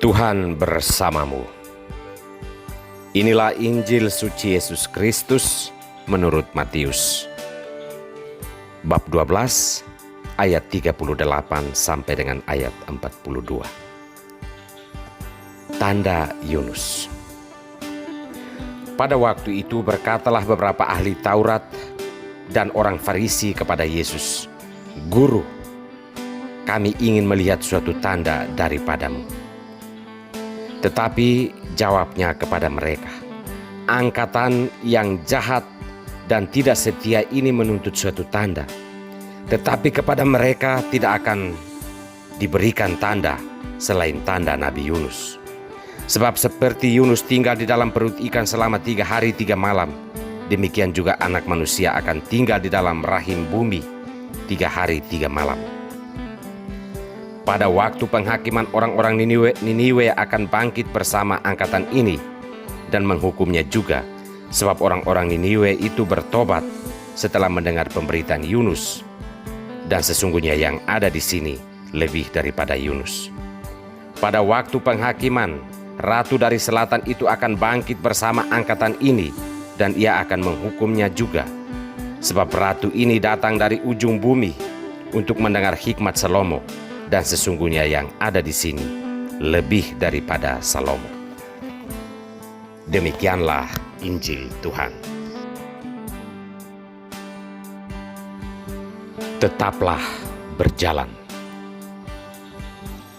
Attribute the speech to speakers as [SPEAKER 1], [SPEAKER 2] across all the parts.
[SPEAKER 1] Tuhan bersamamu. Inilah Injil suci Yesus Kristus menurut Matius. Bab 12 ayat 38 sampai dengan ayat 42. Tanda Yunus. Pada waktu itu berkatalah beberapa ahli Taurat dan orang Farisi kepada Yesus, "Guru, kami ingin melihat suatu tanda daripadamu." Tetapi jawabnya kepada mereka, "Angkatan yang jahat dan tidak setia ini menuntut suatu tanda, tetapi kepada mereka tidak akan diberikan tanda selain tanda Nabi Yunus. Sebab seperti Yunus tinggal di dalam perut ikan selama 3 hari 3 malam, demikian juga Anak Manusia akan tinggal di dalam rahim bumi 3 hari 3 malam. Pada waktu penghakiman orang-orang Niniwe akan bangkit bersama angkatan ini dan menghukumnya juga, sebab orang-orang Niniwe itu bertobat setelah mendengar pemberitaan Yunus, dan sesungguhnya yang ada di sini lebih daripada Yunus. Pada waktu penghakiman, Ratu dari Selatan itu akan bangkit bersama angkatan ini, dan ia akan menghukumnya juga, sebab Ratu ini datang dari ujung bumi untuk mendengar hikmat Salomo, dan sesungguhnya yang ada di sini lebih daripada Salomo." Demikianlah Injil Tuhan. Tetaplah berjalan.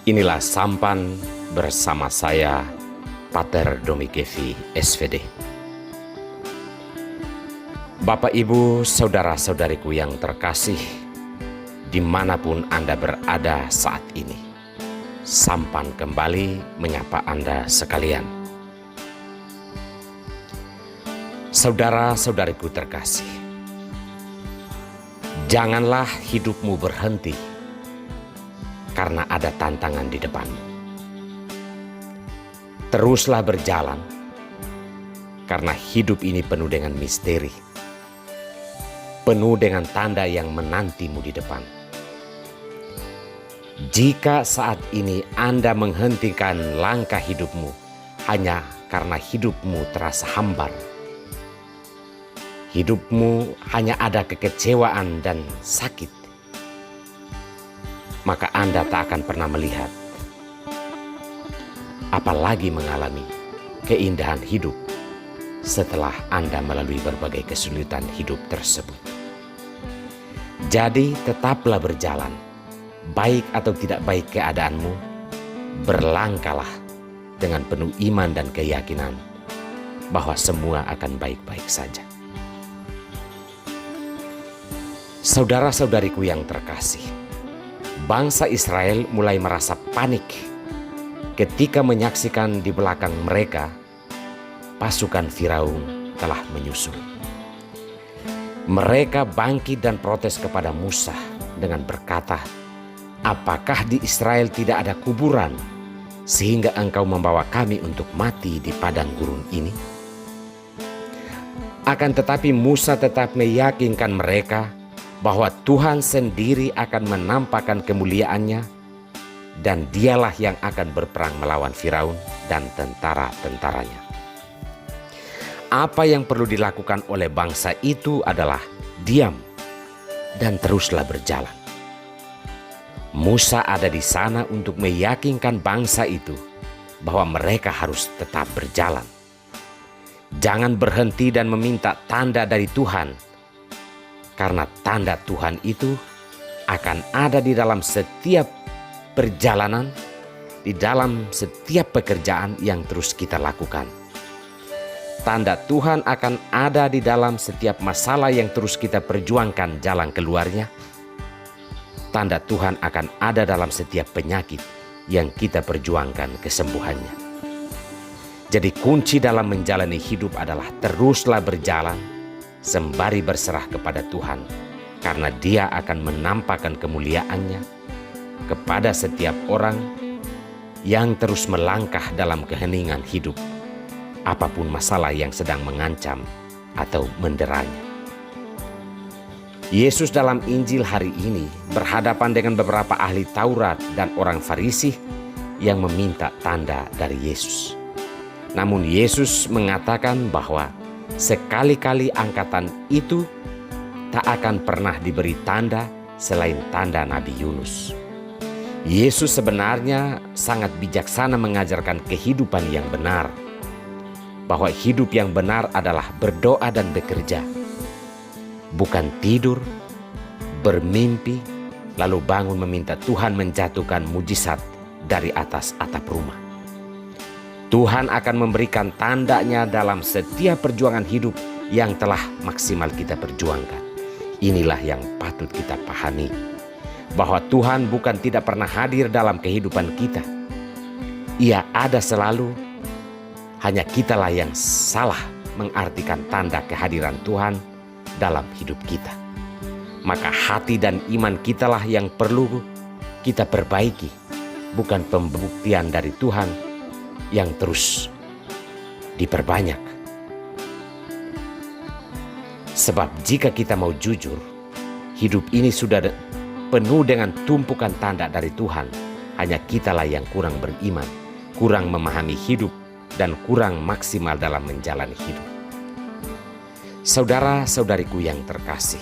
[SPEAKER 1] Inilah sampan bersama saya, Pater Domigevi, SVD. Bapak, Ibu, saudara-saudariku yang terkasih, dimanapun Anda berada saat ini, sampan kembali menyapa Anda sekalian. Saudara-saudariku terkasih, janganlah hidupmu berhenti karena ada tantangan di depanmu. Teruslah berjalan, karena hidup ini penuh dengan misteri, penuh dengan tanda yang menantimu di depan. Jika saat ini Anda menghentikan langkah hidupmu hanya karena hidupmu terasa hambar, hidupmu hanya ada kekecewaan dan sakit, maka Anda tak akan pernah melihat, apalagi mengalami keindahan hidup setelah Anda melalui berbagai kesulitan hidup tersebut. Jadi tetaplah berjalan, baik atau tidak baik keadaanmu, berlangkahlah dengan penuh iman dan keyakinan bahwa semua akan baik-baik saja. Saudara-saudariku yang terkasih, bangsa Israel mulai merasa panik ketika menyaksikan di belakang mereka pasukan Firaun telah menyusul. Mereka bangkit dan protes kepada Musa dengan berkata, "Apakah di Israel tidak ada kuburan sehingga engkau membawa kami untuk mati di padang gurun ini?" Akan tetapi Musa tetap meyakinkan mereka bahwa Tuhan sendiri akan menampakkan kemuliaannya, dan dialah yang akan berperang melawan Firaun dan tentara-tentaranya. Apa yang perlu dilakukan oleh bangsa itu adalah diam dan teruslah berjalan. Musa ada di sana untuk meyakinkan bangsa itu bahwa mereka harus tetap berjalan. Jangan berhenti dan meminta tanda dari Tuhan, karena tanda Tuhan itu akan ada di dalam setiap perjalanan, di dalam setiap pekerjaan yang terus kita lakukan. Tanda Tuhan akan ada di dalam setiap masalah yang terus kita perjuangkan jalan keluarnya. Tanda Tuhan akan ada dalam setiap penyakit yang kita perjuangkan kesembuhannya. Jadi kunci dalam menjalani hidup adalah teruslah berjalan sembari berserah kepada Tuhan, karena Dia akan menampakkan kemuliaannya kepada setiap orang yang terus melangkah dalam keheningan hidup, apapun masalah yang sedang mengancam atau menderanya. Yesus dalam Injil hari ini berhadapan dengan beberapa ahli Taurat dan orang Farisi yang meminta tanda dari Yesus. Namun Yesus mengatakan bahwa sekali-kali angkatan itu tak akan pernah diberi tanda selain tanda Nabi Yunus. Yesus sebenarnya sangat bijaksana mengajarkan kehidupan yang benar, bahwa hidup yang benar adalah berdoa dan bekerja, bukan tidur, bermimpi, lalu bangun meminta Tuhan menjatuhkan mujizat dari atas atap rumah. Tuhan akan memberikan tandanya dalam setiap perjuangan hidup yang telah maksimal kita perjuangkan. Inilah yang patut kita pahami, bahwa Tuhan bukan tidak pernah hadir dalam kehidupan kita. Ia ada selalu, hanya kitalah yang salah mengartikan tanda kehadiran Tuhan dalam hidup kita. Maka hati dan iman kitalah yang perlu kita perbaiki, bukan pembuktian dari Tuhan yang terus diperbanyak. Sebab jika kita mau jujur, hidup ini sudah penuh dengan tumpukan tanda dari Tuhan. Hanya kitalah yang kurang beriman, kurang memahami hidup, dan kurang maksimal dalam menjalani hidup. Saudara-saudariku yang terkasih,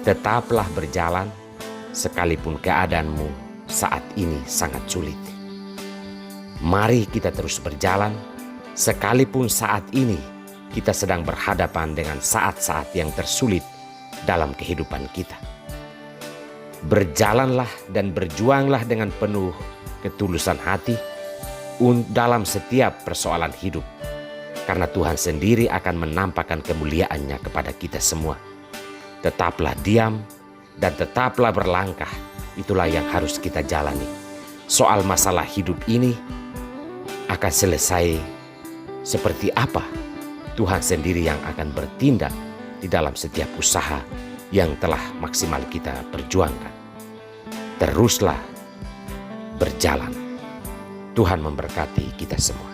[SPEAKER 1] tetaplah berjalan sekalipun keadaanmu saat ini sangat sulit. Mari kita terus berjalan sekalipun saat ini kita sedang berhadapan dengan saat-saat yang tersulit dalam kehidupan kita. Berjalanlah dan berjuanglah dengan penuh ketulusan hati dalam setiap persoalan hidup, karena Tuhan sendiri akan menampakkan kemuliaan-Nya kepada kita semua. Tetaplah diam dan tetaplah berlangkah, itulah yang harus kita jalani. Soal masalah hidup ini akan selesai seperti apa, Tuhan sendiri yang akan bertindak di dalam setiap usaha yang telah maksimal kita perjuangkan. Teruslah berjalan. Tuhan memberkati kita semua.